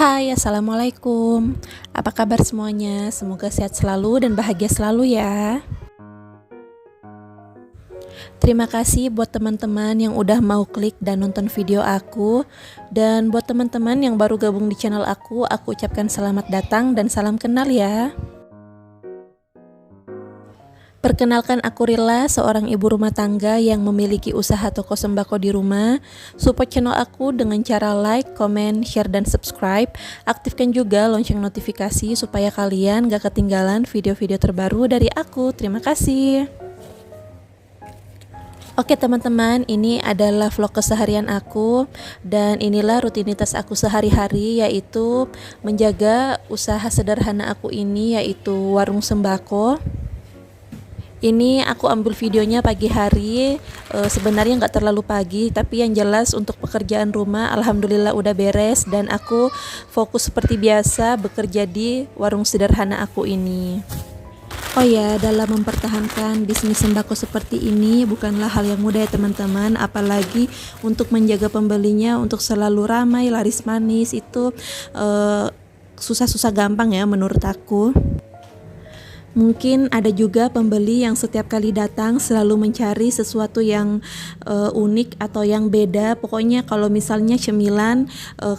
Hai, assalamualaikum. Apa kabar semuanya? Semoga sehat selalu dan bahagia selalu ya. Terima kasih buat teman-teman yang udah mau klik dan nonton video aku. Dan buat teman-teman yang baru gabung di channel aku ucapkan selamat datang dan salam kenal ya. Perkenalkan, aku Rila, seorang ibu rumah tangga yang memiliki usaha toko sembako di rumah. Support channel aku dengan cara like, comment, share, dan subscribe. Aktifkan juga lonceng notifikasi supaya kalian gak ketinggalan video-video terbaru dari aku. Terima kasih. Oke teman-teman, ini adalah vlog keseharian aku dan inilah rutinitas aku sehari-hari, yaitu menjaga usaha sederhana aku ini, yaitu warung sembako. Ini aku ambil videonya pagi hari, sebenarnya nggak terlalu pagi, tapi yang jelas untuk pekerjaan rumah alhamdulillah udah beres dan aku fokus seperti biasa bekerja di warung sederhana aku ini. Oh ya, dalam mempertahankan bisnis sembako seperti ini bukanlah hal yang mudah ya teman-teman, apalagi untuk menjaga pembelinya untuk selalu ramai, laris manis itu susah-susah gampang ya menurut aku. Mungkin ada juga pembeli yang setiap kali datang selalu mencari sesuatu yang unik atau yang beda. Pokoknya kalau misalnya cemilan,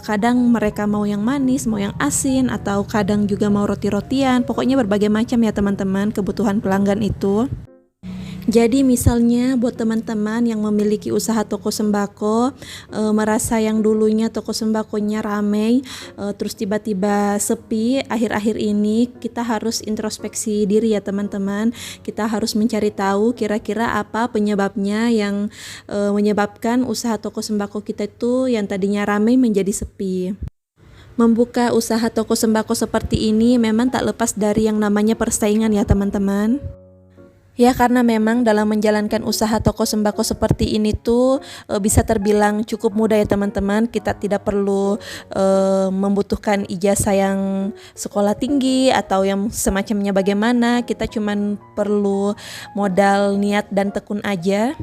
kadang mereka mau yang manis, mau yang asin, atau kadang juga mau roti-rotian. Pokoknya berbagai macam ya teman-teman kebutuhan pelanggan itu. Jadi misalnya buat teman-teman yang memiliki usaha toko sembako, merasa yang dulunya toko sembakonya ramai, terus tiba-tiba sepi akhir-akhir ini, kita harus introspeksi diri ya teman-teman. Kita harus mencari tahu kira-kira apa penyebabnya yang menyebabkan usaha toko sembako kita itu yang tadinya ramai menjadi sepi. Membuka usaha toko sembako seperti ini memang tak lepas dari yang namanya persaingan ya teman-teman. Ya, karena memang dalam menjalankan usaha toko sembako seperti ini tuh bisa terbilang cukup mudah ya teman-teman. Kita tidak perlu membutuhkan ijazah yang sekolah tinggi atau yang semacamnya bagaimana. Kita cuman perlu modal niat dan tekun aja.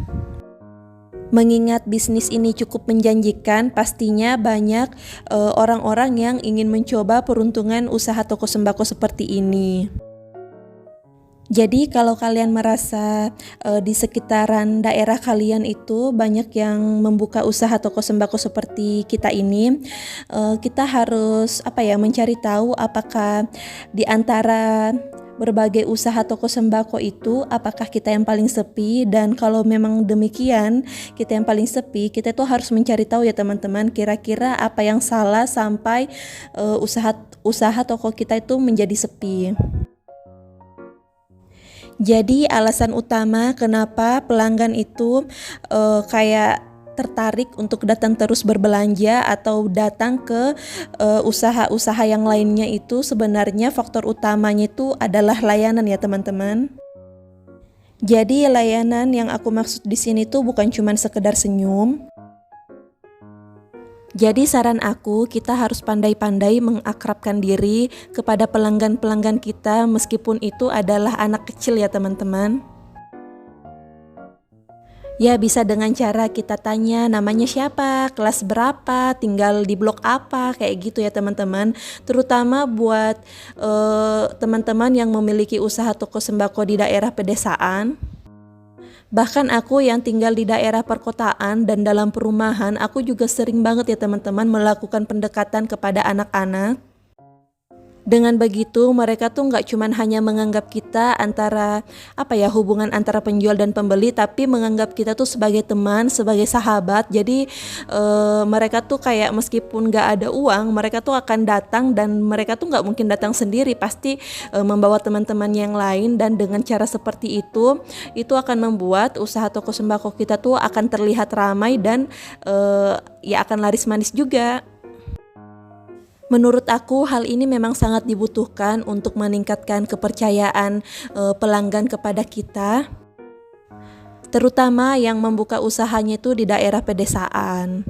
Mengingat bisnis ini cukup menjanjikan, pastinya banyak orang-orang yang ingin mencoba peruntungan usaha toko sembako seperti ini. Jadi kalau kalian merasa di sekitaran daerah kalian itu banyak yang membuka usaha toko sembako seperti kita ini, kita harus mencari tahu apakah di antara berbagai usaha toko sembako itu apakah kita yang paling sepi, dan kalau memang demikian kita yang paling sepi, kita tuh harus mencari tahu ya teman-teman kira-kira apa yang salah sampai usaha toko kita itu menjadi sepi. Jadi alasan utama kenapa pelanggan itu kayak tertarik untuk datang terus berbelanja atau datang ke usaha-usaha yang lainnya itu sebenarnya faktor utamanya itu adalah layanan ya teman-teman. Jadi layanan yang aku maksud di sini tuh bukan cuma sekedar senyum. Jadi saran aku, kita harus pandai-pandai mengakrabkan diri kepada pelanggan-pelanggan kita meskipun itu adalah anak kecil ya teman-teman. Ya, bisa dengan cara kita tanya namanya siapa, kelas berapa, tinggal di blok apa, kayak gitu ya teman-teman. Terutama buat teman-teman yang memiliki usaha toko sembako di daerah pedesaan. Bahkan aku yang tinggal di daerah perkotaan dan dalam perumahan, aku juga sering banget ya teman-teman melakukan pendekatan kepada anak-anak. Dengan begitu mereka tuh nggak cuman hanya menganggap kita antara hubungan antara penjual dan pembeli, tapi menganggap kita tuh sebagai teman, sebagai sahabat. Jadi mereka tuh kayak meskipun nggak ada uang, mereka tuh akan datang, dan mereka tuh nggak mungkin datang sendiri, pasti membawa teman-teman yang lain. Dan dengan cara seperti itu akan membuat usaha toko sembako kita tuh akan terlihat ramai dan akan laris manis juga. Menurut aku hal ini memang sangat dibutuhkan untuk meningkatkan kepercayaan pelanggan kepada kita, terutama yang membuka usahanya itu di daerah pedesaan.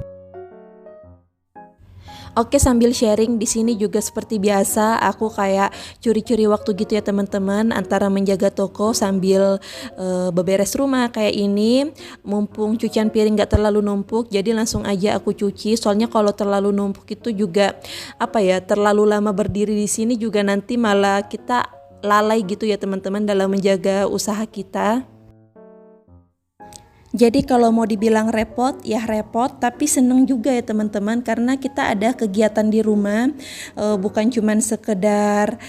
Oke, sambil sharing di sini juga seperti biasa, aku kayak curi-curi waktu gitu ya teman-teman, antara menjaga toko sambil beberes rumah kayak ini. Mumpung cucian piring gak terlalu numpuk, jadi langsung aja aku cuci. Soalnya kalau terlalu numpuk itu juga apa ya, terlalu lama berdiri di sini juga nanti malah kita lalai gitu ya teman-teman dalam menjaga usaha kita. Jadi kalau mau dibilang repot, ya repot, tapi seneng juga ya teman-teman karena kita ada kegiatan di rumah, bukan cuman sekedar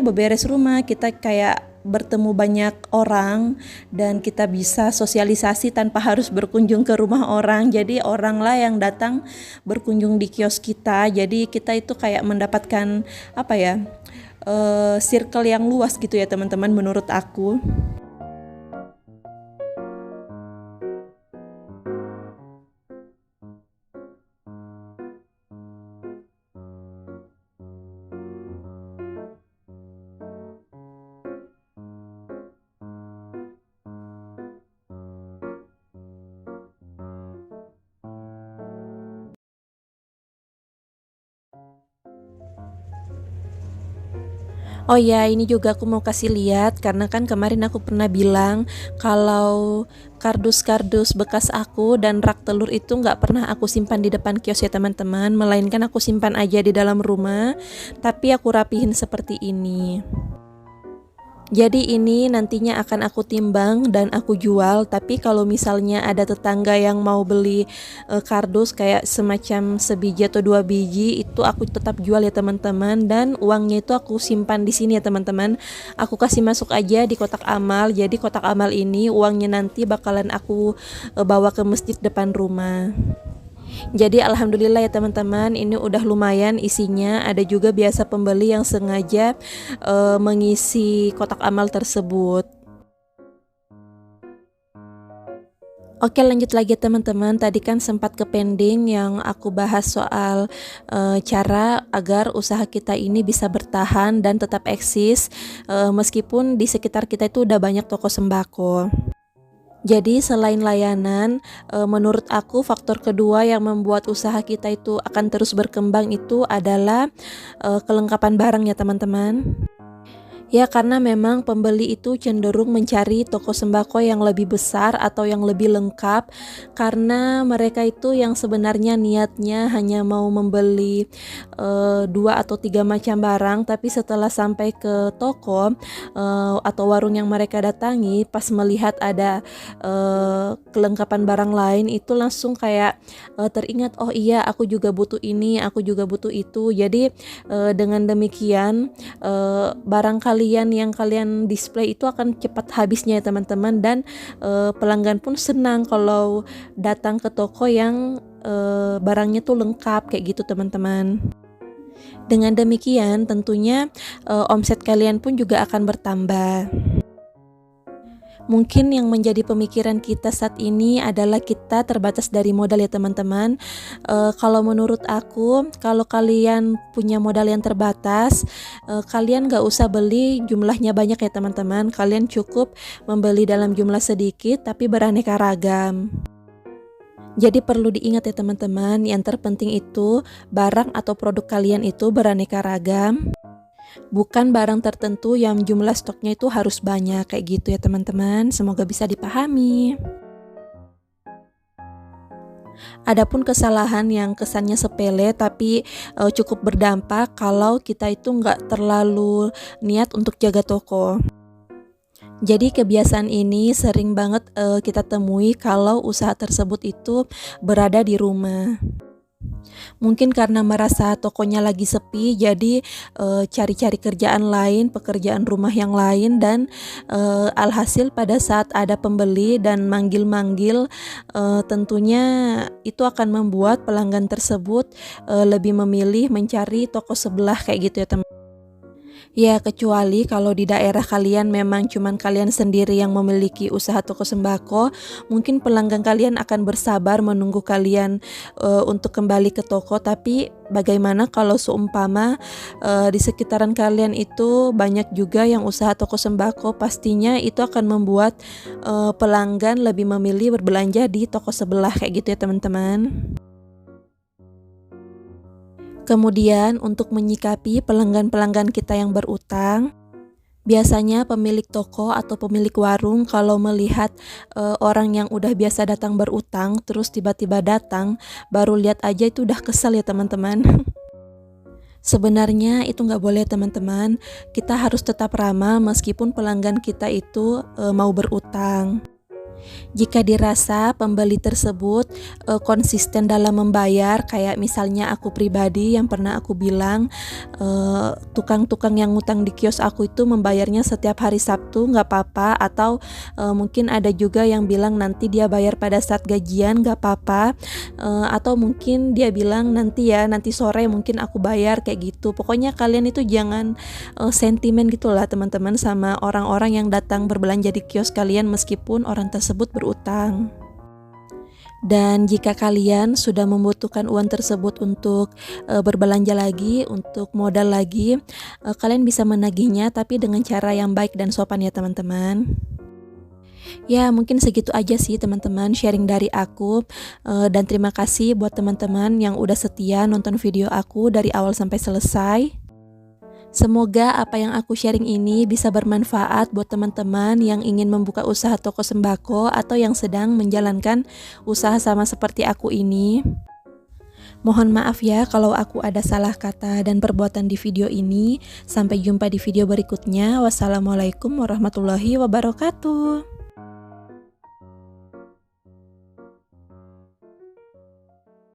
beberes rumah, kita kayak bertemu banyak orang dan kita bisa sosialisasi tanpa harus berkunjung ke rumah orang. Jadi orang lah yang datang berkunjung di kios kita. Jadi kita itu kayak mendapatkan circle yang luas gitu ya teman-teman menurut aku. Oh ya, ini juga aku mau kasih lihat karena kan kemarin aku pernah bilang kalau kardus-kardus bekas aku dan rak telur itu nggak pernah aku simpan di depan kios ya teman-teman, melainkan aku simpan aja di dalam rumah, tapi aku rapihin seperti ini. Jadi ini nantinya akan aku timbang dan aku jual. Tapi kalau misalnya ada tetangga yang mau beli kardus kayak semacam sebiji atau 2 biji, itu aku tetap jual ya teman-teman. Dan uangnya itu aku simpan di sini ya teman-teman. Aku kasih masuk aja di kotak amal. Jadi kotak amal ini uangnya nanti bakalan aku bawa ke masjid depan rumah. Jadi alhamdulillah ya teman-teman, ini udah lumayan isinya. Ada juga biasa pembeli yang sengaja mengisi kotak amal tersebut. Oke, lanjut lagi teman-teman. Tadi kan sempat ke pending yang aku bahas soal cara agar usaha kita ini bisa bertahan dan tetap eksis meskipun di sekitar kita itu udah banyak toko sembako. Jadi selain layanan, menurut aku faktor kedua yang membuat usaha kita itu akan terus berkembang itu adalah kelengkapan barang ya teman-teman. Ya, karena memang pembeli itu cenderung mencari toko sembako yang lebih besar atau yang lebih lengkap, karena mereka itu yang sebenarnya niatnya hanya mau membeli 2 atau 3 macam barang, tapi setelah sampai ke toko atau warung yang mereka datangi, pas melihat ada kelengkapan barang lain itu langsung kayak teringat, oh iya aku juga butuh ini, aku juga butuh itu. Jadi dengan demikian barang yang kalian display itu akan cepat habisnya ya teman-teman, dan pelanggan pun senang kalau datang ke toko yang barangnya tuh lengkap kayak gitu teman-teman. Dengan demikian tentunya omset kalian pun juga akan bertambah. Mungkin yang menjadi pemikiran kita saat ini adalah kita terbatas dari modal ya teman-teman. Kalau menurut aku, kalau kalian punya modal yang terbatas, kalian gak usah beli jumlahnya banyak ya teman-teman. Kalian cukup membeli dalam jumlah sedikit tapi beraneka ragam. Jadi perlu diingat ya teman-teman, yang terpenting itu barang atau produk kalian itu beraneka ragam, bukan barang tertentu yang jumlah stoknya itu harus banyak kayak gitu ya teman-teman. Semoga bisa dipahami. Adapun kesalahan yang kesannya sepele tapi cukup berdampak kalau kita itu nggak terlalu niat untuk jaga toko. Jadi kebiasaan ini sering banget kita temui kalau usaha tersebut itu berada di rumah. Mungkin karena merasa tokonya lagi sepi, jadi cari-cari kerjaan lain, pekerjaan rumah yang lain, dan alhasil pada saat ada pembeli dan manggil-manggil, tentunya itu akan membuat pelanggan tersebut lebih memilih mencari toko sebelah kayak gitu ya teman. Ya, kecuali kalau di daerah kalian memang cuman kalian sendiri yang memiliki usaha toko sembako, mungkin pelanggan kalian akan bersabar menunggu kalian untuk kembali ke toko. Tapi bagaimana kalau seumpama di sekitaran kalian itu banyak juga yang usaha toko sembako, pastinya itu akan membuat pelanggan lebih memilih berbelanja di toko sebelah kayak gitu ya teman-teman. Kemudian untuk menyikapi pelanggan-pelanggan kita yang berutang, biasanya pemilik toko atau pemilik warung kalau melihat orang yang udah biasa datang berutang terus tiba-tiba datang, baru lihat aja itu udah kesal ya teman-teman. Sebenarnya itu nggak boleh teman-teman, kita harus tetap ramah meskipun pelanggan kita itu mau berutang. Jika dirasa pembeli tersebut konsisten dalam membayar, kayak misalnya aku pribadi yang pernah aku bilang, tukang-tukang yang ngutang di kios aku itu membayarnya setiap hari Sabtu nggak apa-apa, atau mungkin ada juga yang bilang nanti dia bayar pada saat gajian nggak apa-apa, atau mungkin dia bilang nanti sore mungkin aku bayar, kayak gitu. Pokoknya kalian itu jangan sentimen gitulah teman-teman sama orang-orang yang datang berbelanja di kios kalian meskipun orang tersebut berutang. Dan jika kalian sudah membutuhkan uang tersebut untuk berbelanja lagi, untuk modal lagi, kalian bisa menagihnya tapi dengan cara yang baik dan sopan ya teman-teman. Ya mungkin segitu aja sih teman-teman sharing dari aku, dan terima kasih buat teman-teman yang udah setia nonton video aku dari awal sampai selesai. Semoga apa yang aku sharing ini bisa bermanfaat buat teman-teman yang ingin membuka usaha toko sembako atau yang sedang menjalankan usaha sama seperti aku ini. Mohon maaf ya kalau aku ada salah kata dan perbuatan di video ini. Sampai jumpa di video berikutnya. Wassalamualaikum warahmatullahi wabarakatuh.